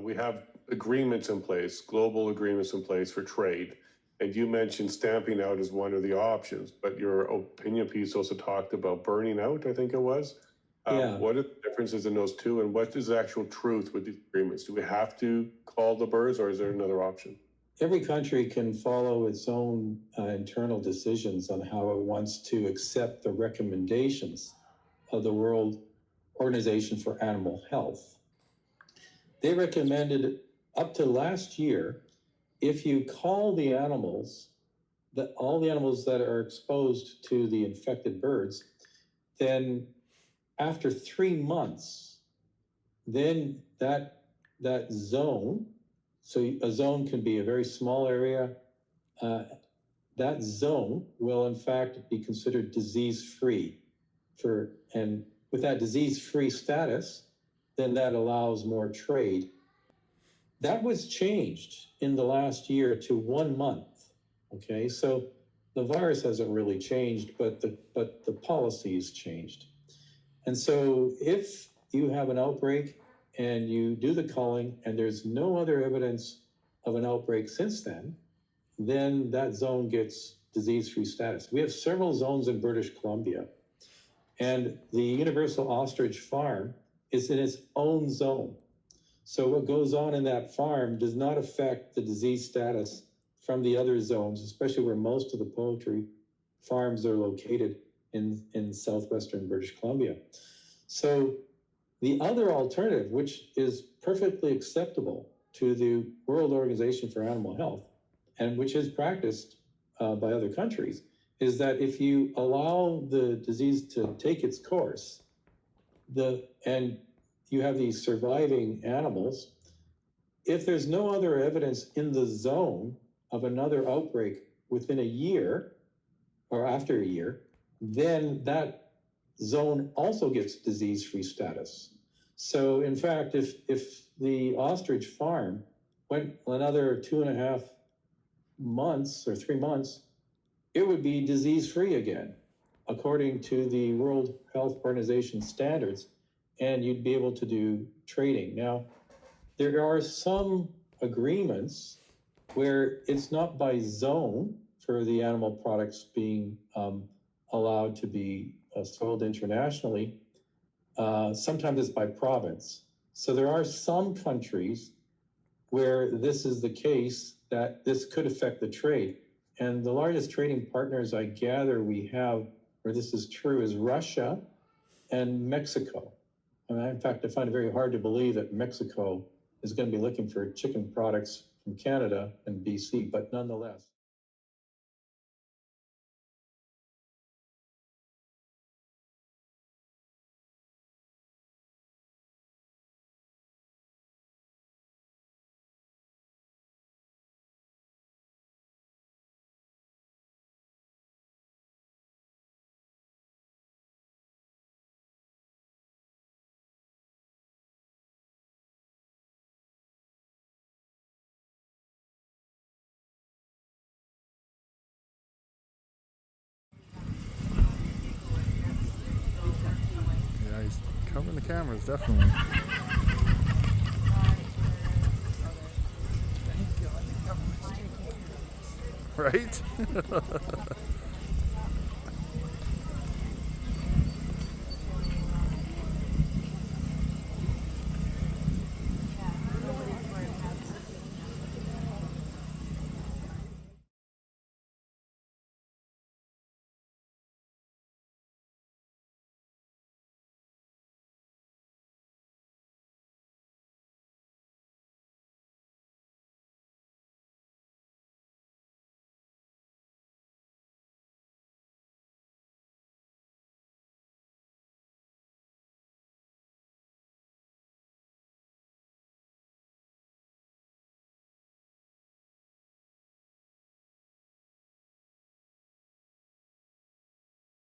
We have agreements in place, global agreements in place for trade. And you mentioned stamping out as one of the options, but your opinion piece also talked about burning out, I think it was. Yeah. What are the differences in those two, and what is the actual truth with these agreements? Do we have to call the birds, or is there another option? Every country can follow its own internal decisions on how it wants to accept the recommendations of the World Organization for Animal Health. They recommended up to last year, if you call the animals, all the animals that are exposed to the infected birds, then after 3 months, then that zone, so a zone can be a very small area, that zone will in fact be considered disease-free. And with that disease-free status, then that allows more trade. That was changed in the last year to 1 month. Okay, so the virus hasn't really changed, but the policy has changed. And so if you have an outbreak and you do the culling and there's no other evidence of an outbreak since then that zone gets disease-free status. We have several zones in British Columbia, and the Universal Ostrich Farm is in its own zone. So what goes on in that farm does not affect the disease status from the other zones, especially where most of the poultry farms are located in southwestern British Columbia. So the other alternative, which is perfectly acceptable to the World Organization for Animal Health, and which is practiced by other countries, is that if you allow the disease to take its course, and you have these surviving animals, if there's no other evidence in the zone of another outbreak within a year or after a year, then that zone also gets disease-free status. So in fact, if the ostrich farm went another 2.5 months or 3 months, it would be disease-free again, according to the World Health Organization standards, and you'd be able to do trading. Now, there are some agreements where it's not by zone for the animal products being allowed to be sold internationally. Sometimes it's by province. So there are some countries where this is the case, that this could affect the trade. And the largest trading partners I gather we have where this is true is Russia and Mexico. And in fact, I find it very hard to believe that Mexico is going to be looking for chicken products from Canada and BC, but nonetheless. Yeah, he's covering the cameras, definitely. Right?